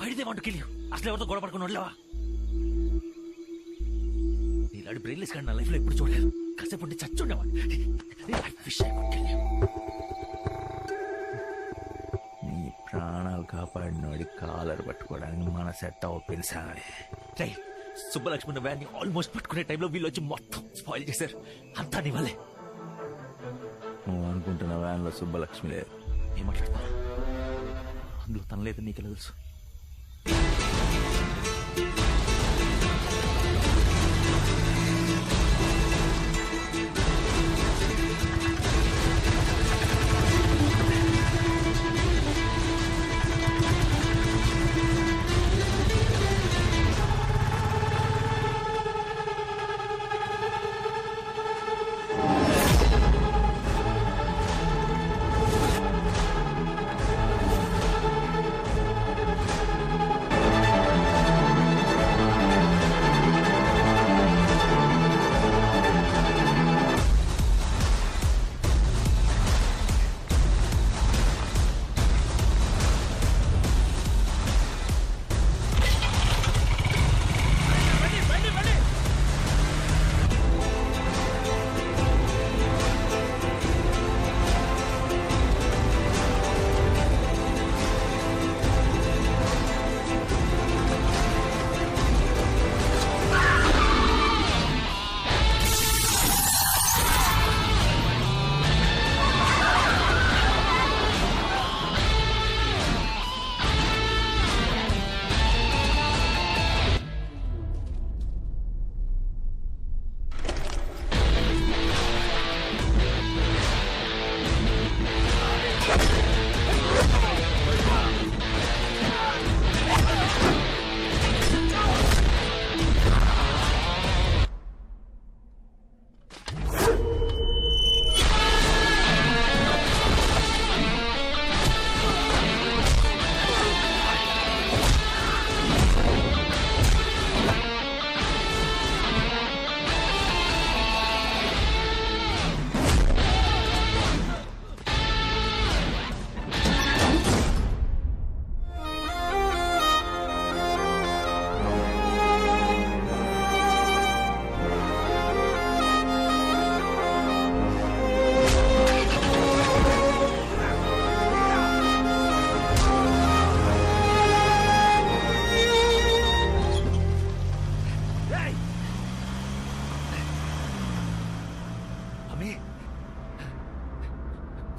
పడితే వాంటు కిలి అసలు ఎవరితో గొడవ పడుకుని వడ్లేవా నీలాంటి బ్రెయిన్లెస్ కానీ నా లైఫ్ లో ఎప్పుడు చూడలేదు కాసేపు ఉంటే చచ్చుండేవాడు నీ ప్రాణాలు కాపాడినోడి కాలర్ పట్టుకోవడానికి మన సెట్ ఓపెన్ సాగే సుబ్బలక్ష్మి వ్యాన్ని ఆల్మోస్ట్ పట్టుకునే టైంలో వీళ్ళు వచ్చి మొత్తం స్పాయిల్ చేశారు అంతా నీ వల్లే నువ్వు అనుకుంటున్న వ్యాన్ లో సుబ్బలక్ష్మి లేదు ఏం మాట్లాడతా అందులో తన లేదు నీకెలా తెలుసు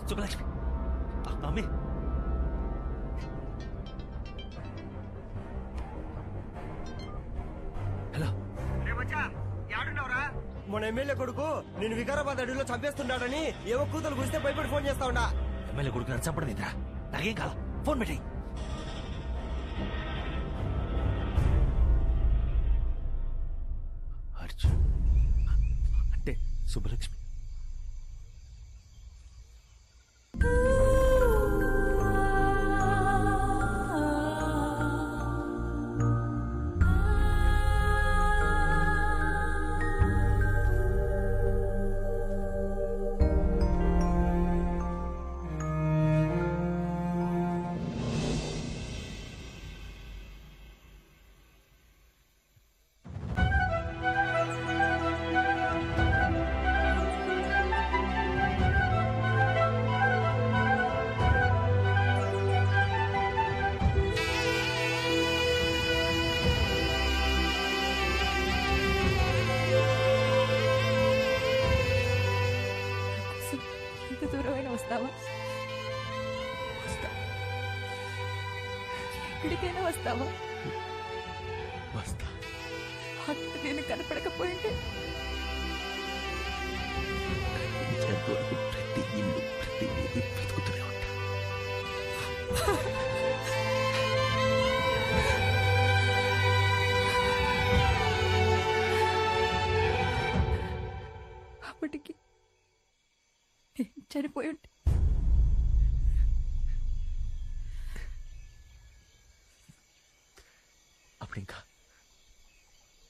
సుబ్బలక్ష్మి అమ్మే హలో మన ఎమ్మెల్యే కొడుకు నేను వికారాబాద్ అడవిలో చంపేస్తున్నాడని ఏవో కూతురు గురిస్తే భయపడి ఫోన్ చేస్తా ఉండా. ఎమ్మెల్యే కొడుకు నన్ను చంపడం ఇద్దరా నాకేం కాల ఫోన్ పెట్టాయి అర్జున్ అంటే సుబ్బలక్ష్మి ఎక్కడికైనా వస్తావా? వస్తా. నేను కనపడకపోయింటే ప్రతి ఇల్లు ప్రతి వీధి వెతుకుతూనే ఉంటా. అప్పటికి చనిపోయి ఉంటే అప్పుడు ఇంకా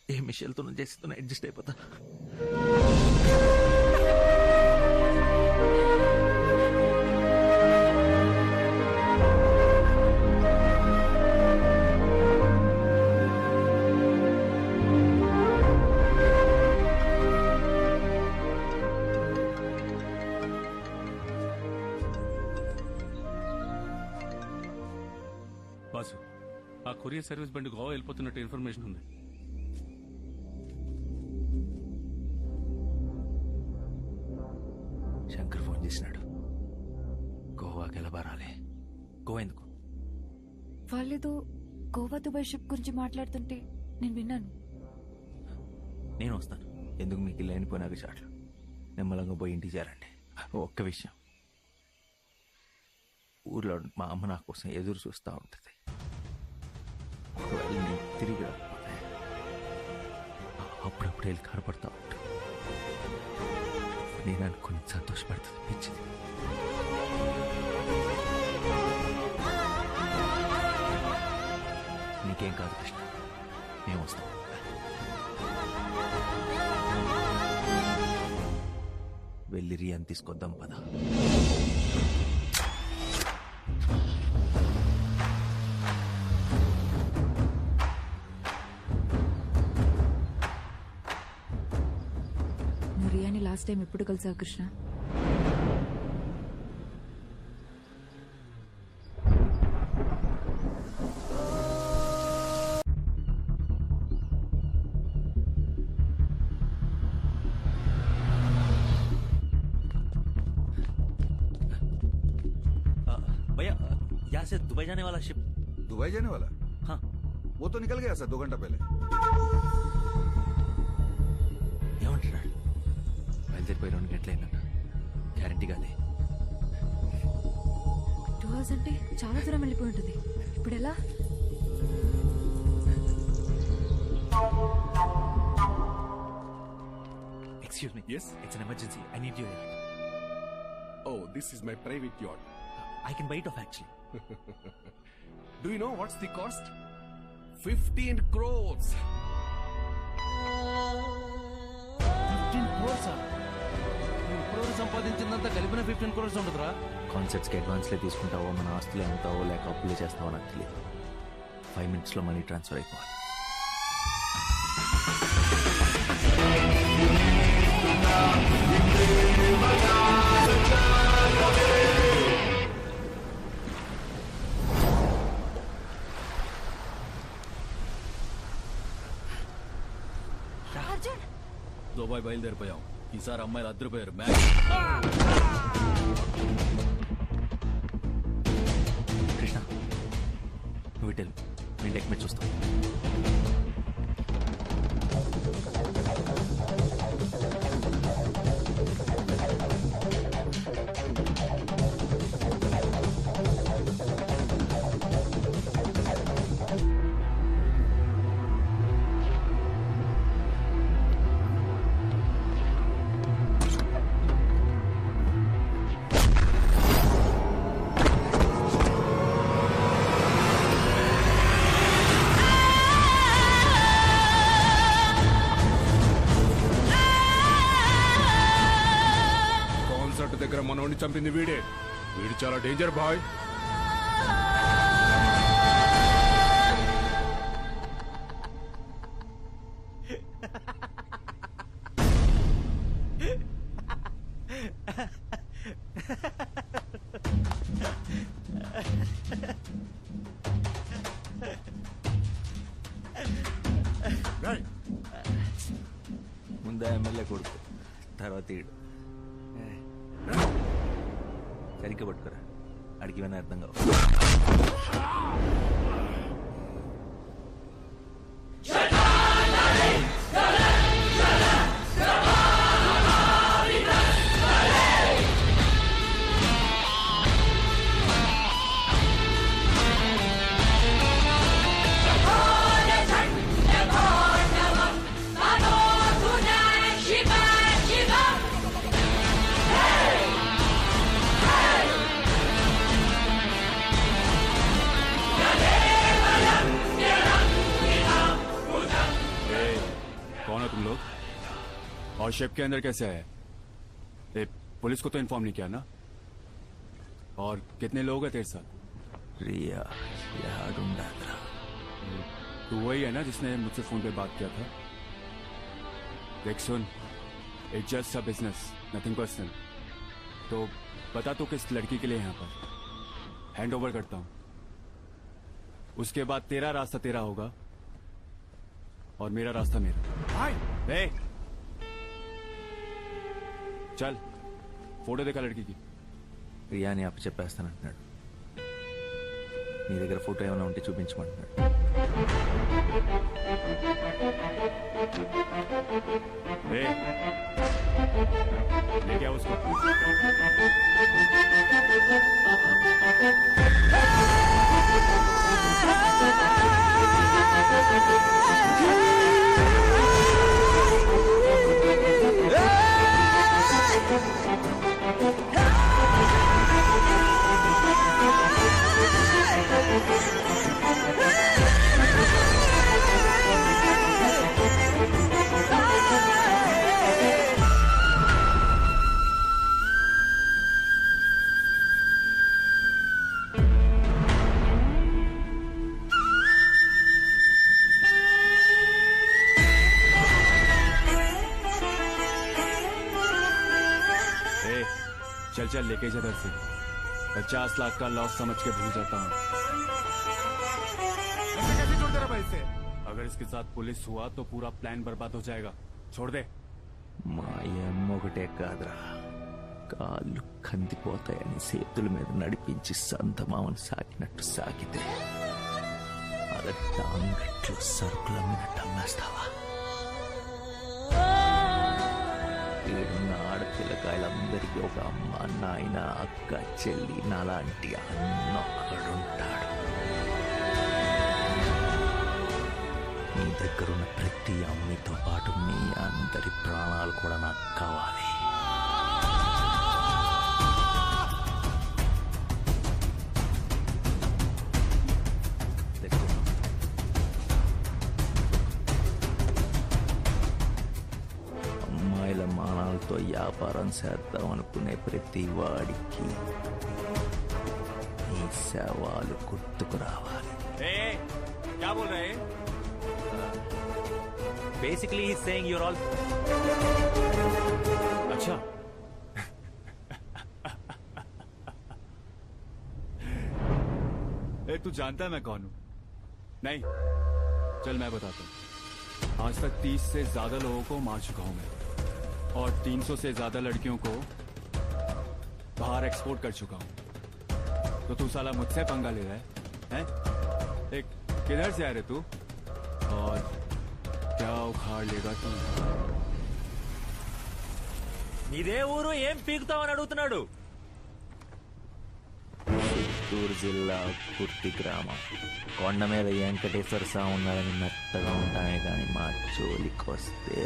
ఏ మిషన్లతో చేసితో అడ్జస్ట్ అయిపోతా. ఆ కొరియర్ సర్వీస్ బండి గోవా వెళ్ళిపోతున్నట్టు ఇన్ఫర్మేషన్ ఉంది. శంకర్ ఫోన్ చేసినాడు. గోవాకి ఎలా బారాలి? గోవా ఎందుకు? వాళ్ళేదో గోవా దుబాయ్ షిప్ గురించి మాట్లాడుతుంటే నేను విన్నాను. నేను వస్తాను. ఎందుకు మీకు ఇల్లు అయిపోయినాక చాట్లు నిమ్మలంగా పోయి ఇంటికి చేరండి. ఒక్క విషయం, ఊర్లో మా అమ్మ నా కోసం ఎదురు చూస్తూ ఉంటుంది. ఒకవేళ నేను తిరిగి రాకపోతే అప్పుడప్పుడు వెళ్ళి కనపడతా ఉంటాను. నేను అనుకుని సంతోషపడుతుంది పిచ్చిది. నీకేం కాదు కృష్ణ, మేము వస్తాం. వెళ్ళి రియాన్ తీసుకొద్దాం పద. నువ్వు రియాని లాస్ట్ టైం ఎప్పుడు కలిసావు కృష్ణ? भैया यहाँ से दुबई जाने वाला शिप. दुबई जाने वाला? हाँ. वो तो निकल गया सर 2 घंटा पहले. ఏమంటున్నాడు? బయలుదేరిపోయి 2 గంటలైందన్న. గ్యారంటీగా అదే. 2 hours అంటే చాలా దూరం వెళ్ళిపోయి ఉంటుంది. ఇప్పుడు ఎలా? Excuse me. Yes? It's an emergency. I need your help. Oh, this is my private yacht. I can buy it off actually. Do you know what's the cost? 15 crores. 15 crores ఇప్పుడు సంపాదించిందంతా కలిపిన 15 crores ఉంటుందిరా. కాన్సర్ట్స్కి అడ్వాన్స్లే తీసుకుంటావో, మన ఆస్తులే అమ్ముతావో, లేక అప్పులే చేస్తావో నాకు తెలియదు. 5 minutesలో money transfer అయిపోవాలి. అర్జున్, దుబాయ్ బయలుదేరిపోయాం. ఈసారి అమ్మాయిలు అద్దరిపోయారు. మ్యాచ్ కృష్ణ, నువ్వు ఇటు వెళ్ళు. నేను డెక్ మీద చూస్తాను. దగ్గర మనోడిని చంపింది వీడు చాలా డేంజర్ బాయ్. ముందే ఎమ్మెల్యే కొడుకు, తర్వాత ఈడు. సరిగ్గా పట్టుకురా, అడిగి ఇవన్నీ అర్థం కావు. और शिप के अंदर कैसे है? पुलिस को तो इन्फॉर्म नहीं किया ना? और कितने लोग हैं तेरे साथ? रिया यार ढूंढा था। तू वही है ना जिसने मुझसे फोन पे बात किया था? देख सुन, it's just a business, nothing personal. तो बता तू किस लड़की के लिए यहाँ पर? हैंड ओवर करता हूँ। उसके बाद तेरा रास्ता तेरा होगा और मेरा रास्ता मेरा। ए, चल फोटो देखा लड़की की। ప్రియాని అప్పు చెప్పేస్తానంటున్నాడు. నీ దగ్గర ఫోటో ఏమైనా ఉంటే చూపించమంటున్నాడు. ए, लेके आओ उसको। चल चल लेके इधर से 50 लाख का लॉस समझ के भूल जाता हूँ। कैसे छोड़ दे रहा भाई इसे? अगर इसके साथ पुलिस हुआ तो पूरा प्लान बर्बाद हो जाएगा। छोड़ दे। మా అమ్మ ఒకటే కాదురా, కాళ్ళు కందిపోతాయని చేతుల మీద నడిపించి సంతమామని సాకినట్టు సాకితే అదే టాంగట్లు సరుకులు అమ్మినట్టు అమ్మేస్తావా? ఈడున్న ఆడపిల్లకాయలందరికీ ఒక అమ్మ, నాయన, అక్క, చెల్లి, నాలాంటి అన్నొక్కడుంటాడు. నీ దగ్గరున్న ప్రతి అమ్మితో పాటు మీ అందరి ప్రాణాలు కూడా నాకు కావాలి. అమ్మాయిల మానాలతో వ్యాపారం చేద్దాం అనుకునే ప్రతి వాడికి ఈ శవాలు గుర్తుకు రావాలి. क्या बोल रहे हैं? Basically, he's saying you're all. अच्छा ए, तू जानता है मैं कौन हूं? नहीं, चल मैं बताता हूं। आज तक 30 से ज्यादा लोगों को मार चुका हूं मैं, और 300 से ज्यादा लड़कियों को बाहर एक्सपोर्ट कर चुका हूं। तो तू साला मुझसे पंगा ले रहा है, हैं? एक किधर से आ रहे तू और क्या उखाड़ लेगा तू? నీదే ఊరు, ఏం పీకుతావని అడుగుతున్నాడు. చిత్తూరు జిల్లా పుట్టి గ్రామం. కొండ మీద వెంకటేశ్వర స్వామి ఉన్నారని మెత్తగా ఉంటామే కానీ మా జోలికి వస్తే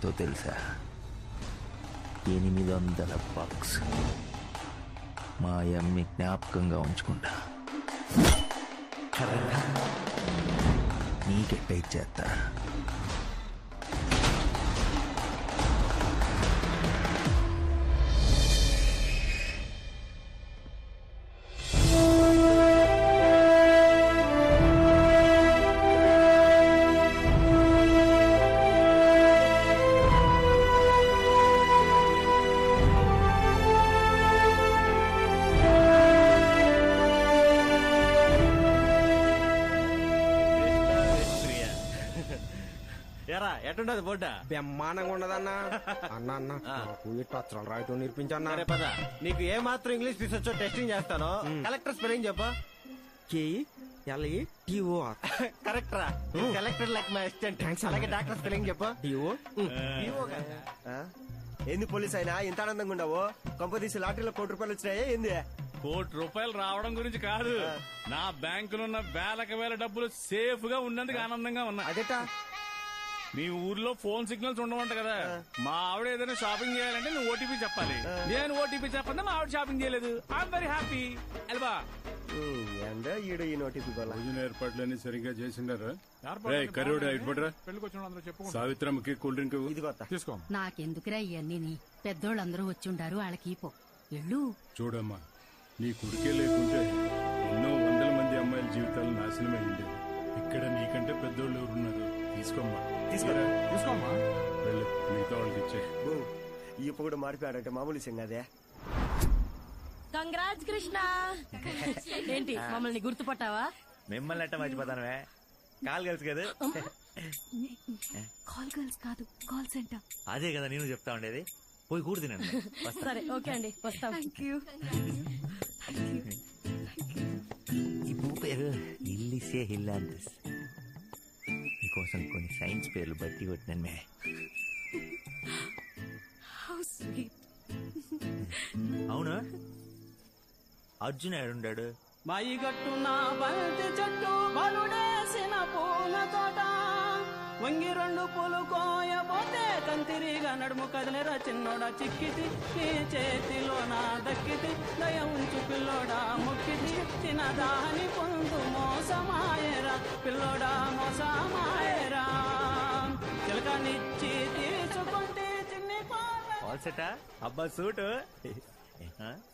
ఎంతో తెలుసా? 800 bucks. మా అమ్మి జ్ఞాపకంగా ఉంచుకుంటా. కరెక్టా? నీకెట్ట ఇచ్చేస్తా. ఎరా ఎట్టుండదు బోడ్డా? బ్రహ్మాండంగా ఉండదన్నా. అన్న అన్న నాకు ఇట్లా అక్షరాలు రాయటం నేర్పించన్నా. పద, నీకు ఏ మాత్రం ఇంగ్లీష్ తీసొచ్చో టెస్టింగ్ చేస్తాను. కలెక్టర్ స్పెల్లింగ్ చెప్పు. KELETOR. కరెక్ట్ రా. Collector like my assistant. అలాగే డాక్టర్ స్పెల్లింగ్ చెప్పు. DO కదా. ఏంది పోలీస్ అయినా ఇంత ఆనందంగా ఉండవు? కొంపదీసి లాటరీలో ₹1,00,00,000 వచ్చినాయా ఏంది? ₹1,00,00,000 రావడం గురించి కాదు, నా బ్యాంకులున్న వేల డబ్బులు సేఫ్ గా ఉన్నందుకు ఆనందంగా ఉన్నా. అదేటా? మీ ఊర్లో ఫోన్ సిగ్నల్స్ ఉండవంట కదా, మా ఆవిడ ఏదైనా షాపింగ్ చేయాలంటే నువ్వు ఓటీపీ చెప్పాలి. నేను ఓటీపీ చెప్పండి, మా ఆవిడ షాపింగ్ చేయలేదు. I'm very happy. అల్వా ఈడు ఈ నోటీపీ భోజన ఏర్పాట్లన్నీ సరిగ్గా చేసిండారా? కరువుడా ఇటుపడరా. పెళ్లికి వచ్చిన అందరూ చెప్పు. సావిత్రమ్మకి కూల్ డ్రింక్ తీసుకో. నాకెందుకురా ఇవన్నీ? పెద్దోళ్ళందరూ వచ్చిండారు, వాళ్ళకి పో. ఎళ్ళు. చూడమ్మా, నీ కొడుకే లేకుంటే ఎన్నో వందల మంది అమ్మాయిల జీవితాలు నాశనమై ఉండేవి. ఇక్కడ నీకంటే పెద్దోళ్ళు ఎవరున్నారు? తీసుకోమ్మా. తీసుకోమ్మా. వెళ్ళు, మిగతా వాళ్ళకి ఇచ్చే. ఇప్పుడు కూడా మారిపోయాడంటే మామూలు విషయం అదే. కంగ్రాట్స్ కృష్ణ. ఏంటి మమ్మల్ని గుర్తుపట్టావా? మిమ్మల్ని ఎట్ట మర్చిపోతానవే? కాల్ గర్ల్స్ కదా. కాల్ గర్ల్స్ కాదు, కాల్ సెంటర్. అదే కదా నేను చెప్తా ఉండేది. పోయి కూడి తినండి. సరే ఓకే అండి, వస్తాం. Thank you. ఈ పువ్వు పేరు ఇల్లిసే హిల్లాంటిస్. నీకోసం కొన్ని సైన్స్ పేర్లు బట్టి కొట్టినాను మే. How sweet. అవును, అర్జున్ ఏడుండాడు? మాయి గట్టున బంతి చెట్టు బలుడేసిన పూల తోట, వంగి 2 పూలు కోయబోతే కంతిరిగా నడుము కదిలేరా చిన్నోడా చిక్కితి, నీ చేతిలో నా దక్కితి, దయ ఉంచు పిల్లోడా ముక్కితి, చిన్నదాని పొందు మోసమాయరా పిల్లోడా మోసమాయరా, చిలకనిచ్చి తీసుకుంటే చిన్ని ఆల్ సెటా? అబ్బా సూటు.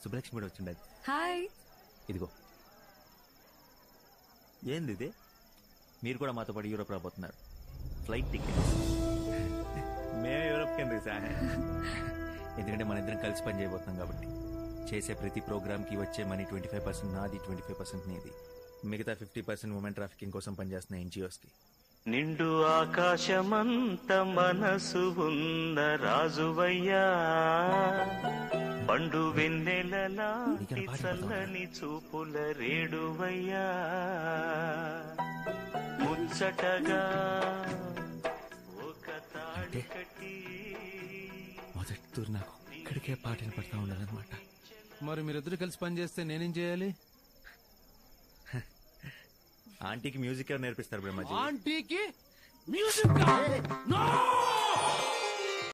సుబ్బలక్ష్మి కూడా వచ్చిండదు. హాయ్. ఇదిగో. ఏంది ఇది? మీరు కూడా మాతో పాటు యూరోప్ రాబోతున్నారు. Flight ticket. మేము యూరోప్ కింద సార్, ఎందుకంటే మన ఇద్దరం కలిసి పని చేయబోతున్నాం కాబట్టి. చేసే ప్రతి ప్రోగ్రామ్ కి వచ్చే మనీ 25% నాది, 25% నీది. మిగతా 50% ఉమెన్ ట్రాఫికింగ్ కోసం పనిచేస్తున్న NGOs కి. నిండు ఆకాశమంత మనసు ఉన్న రాజువయ్యా, పండు వెన్నెలలా చల్లని చూపుల రేడువయ్యా, ముచ్చటగా ఒక తాడి కట్టి. మొదటి తూరు నాకు ఇక్కడికే పాటలు పడతా ఉండదన్నమాట. మరి మీరిద్దరు కలిసి పని చేస్తే నేనేం చేయాలి? ఆంటీకి మ్యూజిక్ ఎవరు నేర్పిస్తారు బ్రహ్మాజీ? ఆంటీకి మ్యూజిక్? నో